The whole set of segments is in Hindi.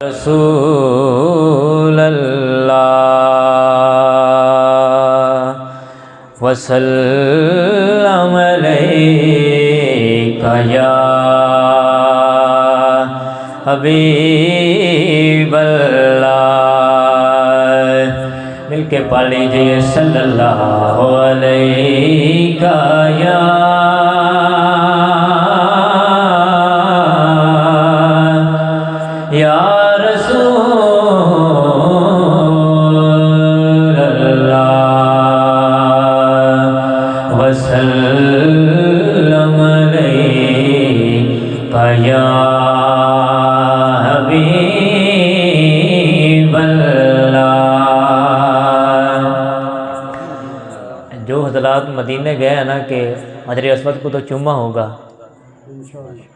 रसूल अल्लाह वसल्लम अलैका या हबीब अल्लाह। मिलके पढ़ लीजिए सल्लल्लाहु अलैका या वसल्लम अलैका या हबीब अल्लाह। जो हज़रात मदीने गए हैं ना कि हजर अस्वद को तो चूमा होगा,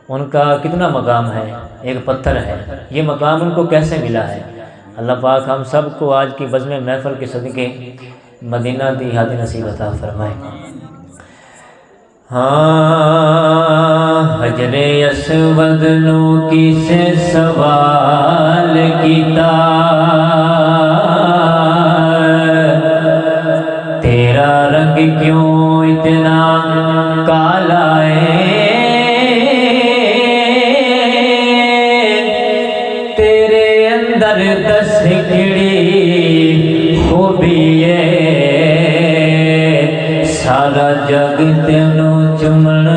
उनका कितना मकाम है, एक पत्थर है। ये मकाम उनको कैसे मिला है? अल्लाह पाक हम सब को आज की बज़्म महफ़िल के सदक़े मदीना दी याद नसीब अता फरमाए। हाँ, हजरे अस्वद नो किसे सवाल कीता, तेरा रंग क्यों इतना काला है, तेरे अंदर दस किड़ी खूबी है, सारा जग तेनू चुमन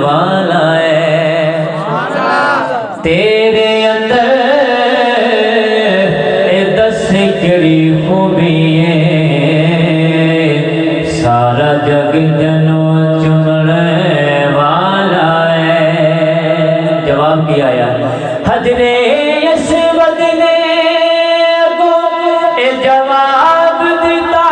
वाला है। तेरे अंदर दस किड़ी खूबी है, सारा जग तेनू चुमन वाला है। जवाब किया यार हजरे अस्वद ने को जवाब दिता,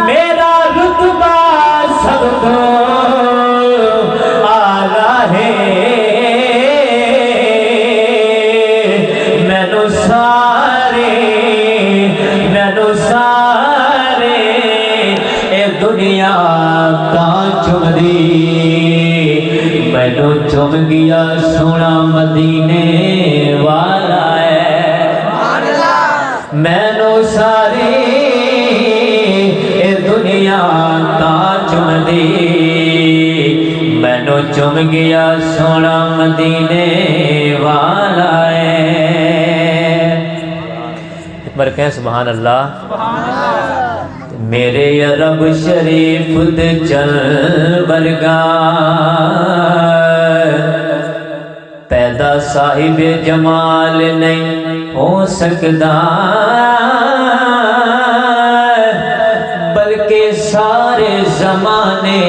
मेरा रुतबा सबको आला है, मैनू सारे ए दुनिया का चुमदी, मैनू चुम गया सोना मदीने वाला है। मैनू सारे ए दुनिया का चुमदी, मैनू चुम गया सोना मदीने वाला है। एक बार कहें सुभान अल्लाह। मेरे अरब शरीफ दे चल वर्गा, पैदा साहिब जमाल नहीं हो सकता, बल्कि सारे जमाने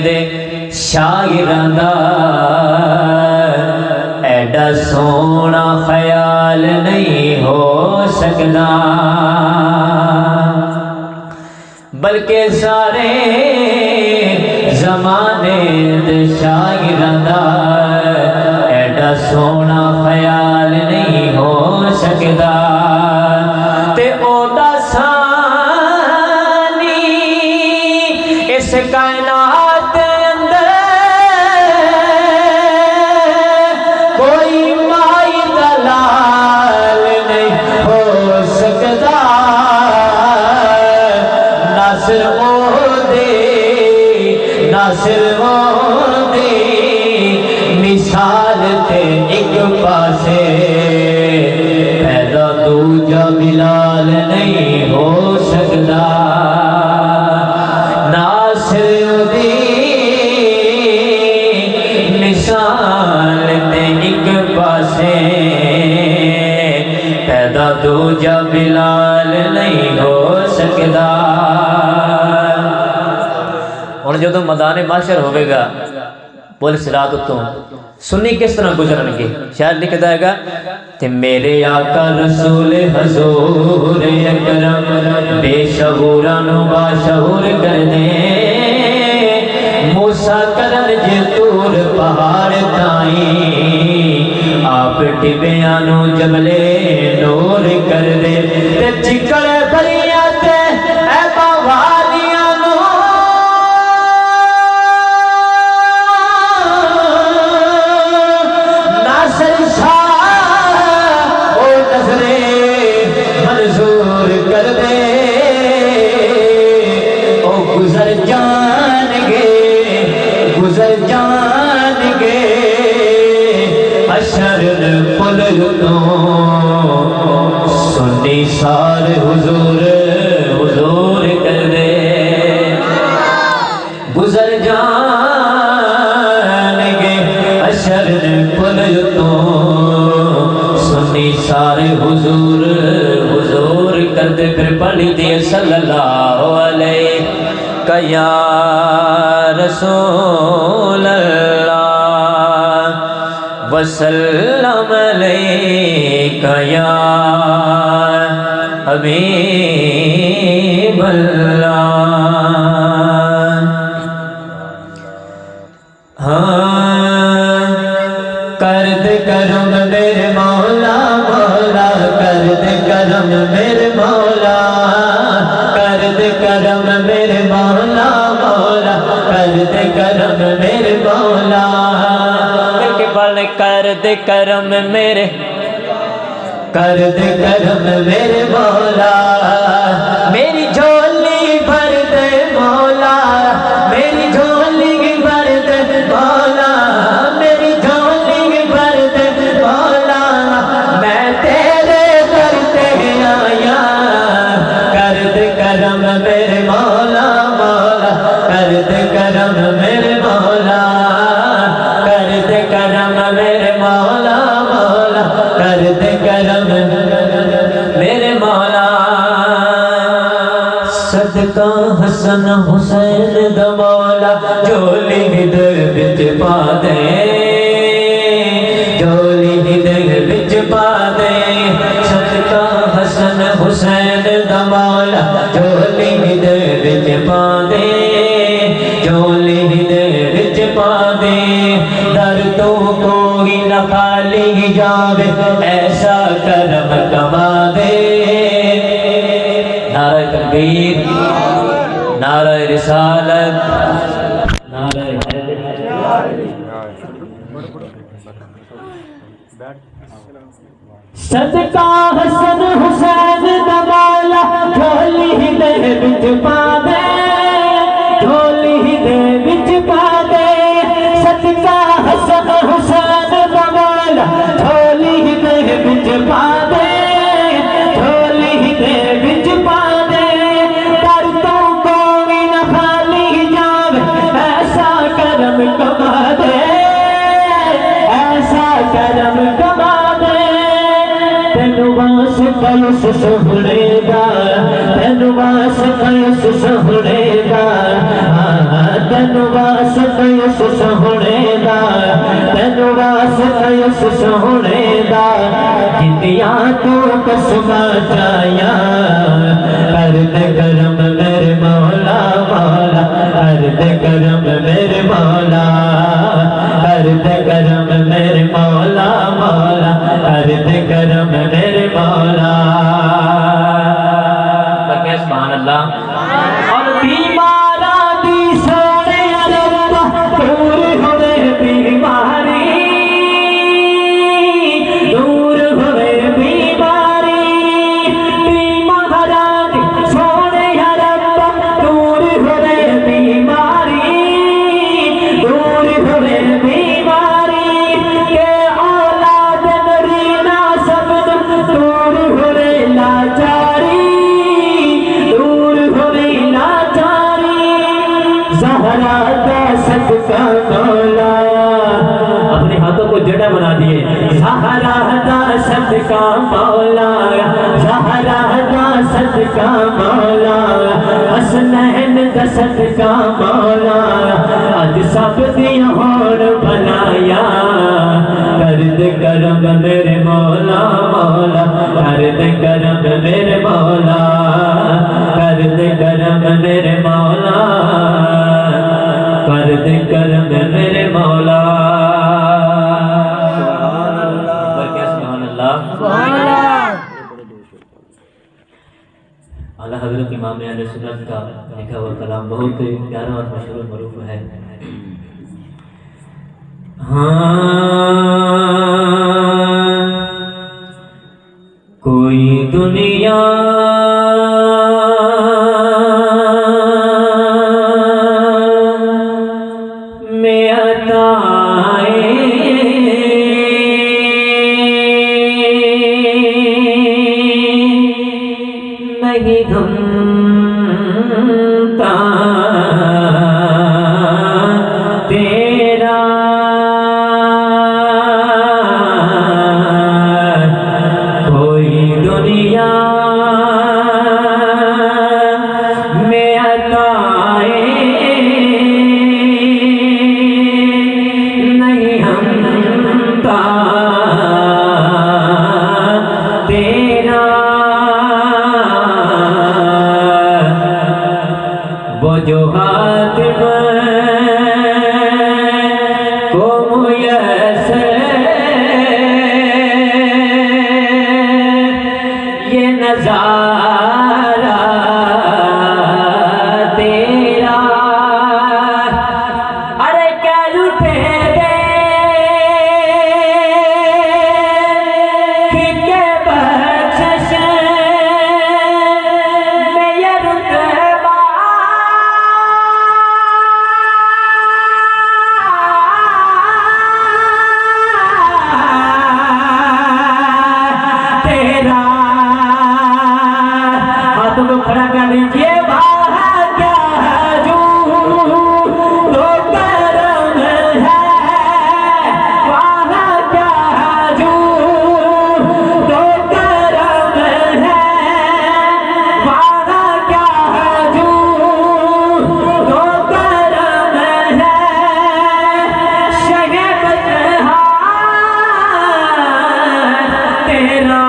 दे शायरां दा ऐडा सोना ख्याल नहीं हो सकता, बल्कि सारे जमाने दे शायरां दा ऐडा सोना ख्याल नहीं हो सकता। ते ओदा सानी इस कायनात अंदर कोई माई दलाल नहीं हो सकता, नासिर ओ दे मिसाल ते एक पासे, पैदा दूजा बिलाल नहीं हो सकता, नासिर दी मिसाल ते एक पासे, पैदा दूजा बिलाल नहीं हो सकता। और जो मैदान माशर होगा बोल सिरात उत्तों सुन्नी किस तरह गुजरनगे। शायद लिखता है ते मेरे आका रसूल हजूर अकरम बेशहूरा नु बाशहूर कर दे, मूसा करन जे तूर पहाड़ ताई, आप टिबिया नु जबले नूर कर दे, चिकड़ भरिया ते गुजर जाएंगे, गुजर जाएंगे अशर पुल तो सुन्नी सारे हुजूर हुजूर कर दे। गुजर जाएंगे अशर पुल तो सुन्नी सारे हुजूर हुजूर कर दे। फिर पढ़ लीजिए सल्लल्लाहु अलैहि या रसूल अल्लाह वसल्लम अलैका या हबीब अल्लाह। हाँ कर दे करम मेरे मौला मौला, कर दे करम मेरे मौला, कर दे करम मेरे मौला मौला, कर दे करम मेरे मौला। के बल कर दे करम मेरे, कर दे करम मेरे मौला, मेरी झोली भर दे मौला, मेरी झोली भर दे मौला, मेरी झोली भर दे मौला, मैं तेरे दर पे आया। कर दे करम मेरे मौला मौला, कर दे करम मेरे मौला, कर दे करम मेरे मौला मौला, कर दे करम मेरे मौला। सदका हसन हुसैन दा मौला, झोली दर विच पा दे, झोली दर विच पा दे। सदका हसन हुसैन दा मौला, झोली दर विच पा दे, झोली दर विच पा दे। दर तो कोई न खाली जावे, ऐसा करम कमा दे। नारा तकबीर, नारा रिसालत, नारा सदका हसन हुसैन दा मौला, झोली दे विच पा दे, झोली दे विच पा दे। सदका हसन हुसैन दा मौला, झोली दे विच पा दे, झोली दे विच पा दे। कर तो कोई न खाली जावे, ऐसा करम कमा दे, ऐसा करम कमा दे। तेनु वास कयुस सोहणेदा, तेनु वास कयुस सोहणेदा, तेनु वास कयुस सोहणेदा, तेनु वास कयुस सोहणेदा। जिंदिया तू कसमा चाया, कर दे करम मेरे मौला मौला, कर दे करम मेरे मौला, कर दे करम मेरे मौला मौला, कर दे करम मेरे मौला। सुभान अल्लाह। और बीमारा दी सोने रब्बा, दूर होवे बीमारी, दूर होवे बीमारी। बीमारा दी सोने रब्बा, दूर होवे बीमारी, दूर होवे बीमारी। के औलाद नरीना सब दूर होवे लाचारी, दूर होवे लाचारी। ज़हरा का सदका मौला, अपने हाथों को जड़ा बना दिए। ज़हरा का सदका मौला, ज़हरा का सदका मौला, हसनैन का सदका मौला। अज सब दिया होड़ बनाया, कर दे करम मेरे मौला मौला, कर दे करम मेरे मौला, कर दे करम मेरे मौला, कर दे करम मेरे मौला। सुभान अल्लाह। आला हज़रत इमाम अहले सुन्नत का लिखा हुआ कलाम बहुत प्यारा और मशहूर मरूफ है। कोई दुनिया वो जो हाथ को मुयस्सर ये नजारा तेरा, अरे क्या लुटे दे के बख्शिश में ये रुतबा तेरा। हाथों को खड़ा कर लीजिए। भाग्या जो तो करम है, भाग्या जो तो करम है, भाग्या जो तो करम है। शगे बदहा तेरा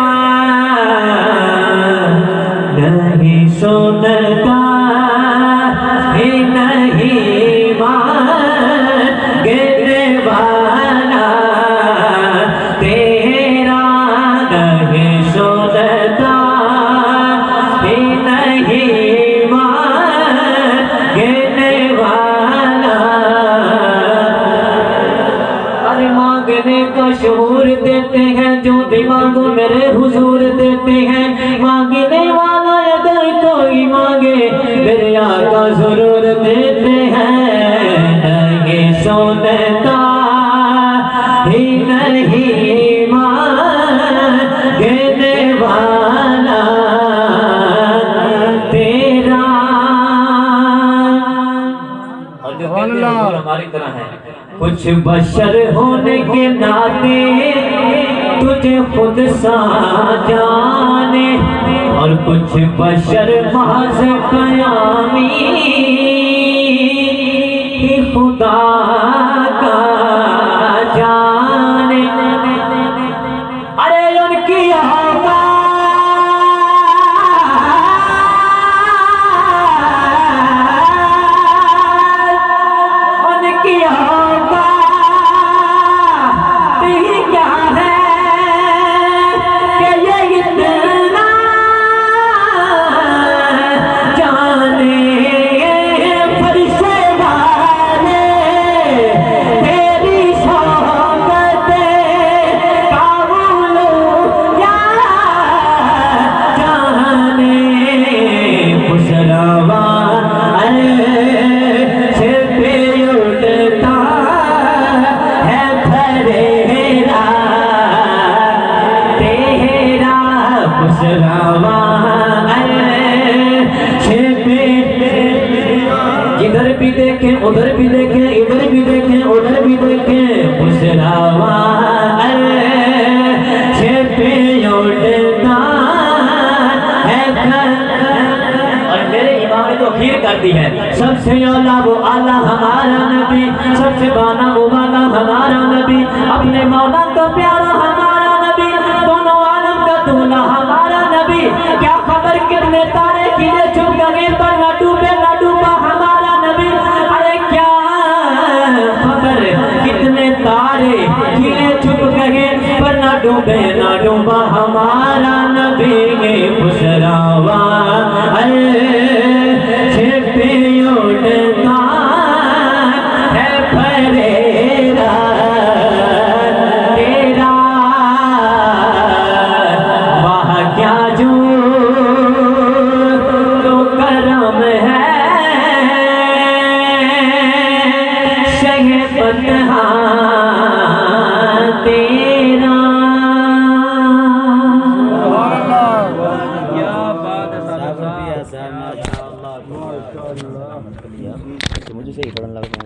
नहीं सुनता ही नहीं मांगने वाला तेरा, नहीं सुनता ही नहीं मांगने वाला। अरे मांगने का शऊर देते हैं, जो भी मांगो मेरे हुजूर देते हैं। मांगने वाला अगर कोई मांगे मेरे आका जरूर देते हैं। नहीं सुनता ही नहीं मांगने वाला तेरा। और जो कहते हैं वो हमारी तरह है। कुछ बशर होने के नाते तुझे खुद सा जाने, और कुछ बशर महज कयामी खुदा का जाने। अरे उनकी इधर भी देखें उधर भी देखें, इधर भी देखें उधर भी देखें, खुशरावा और मेरे इमाम ने तो खीर कर दी है। सबसे औला वो आला हमारा नबी, सबसे बाला वो बाला हमारा नबी, अपने मौला का प्यारा हमारा नबी, दोनों आलम का दूल्हा हमारा नबी। क्या खबर कितने तारे खिले चुप गए पर न डूबे हमारा नबी। अरे क्या खबर कितने तारे खिले चुप गए पर न डूबा हमारा नबी। खुशरावा है फरेरा तेरा, वाह क्या जो तो करम है। शहे बदहा तेरा। मुझे सही पढ़ने लगा।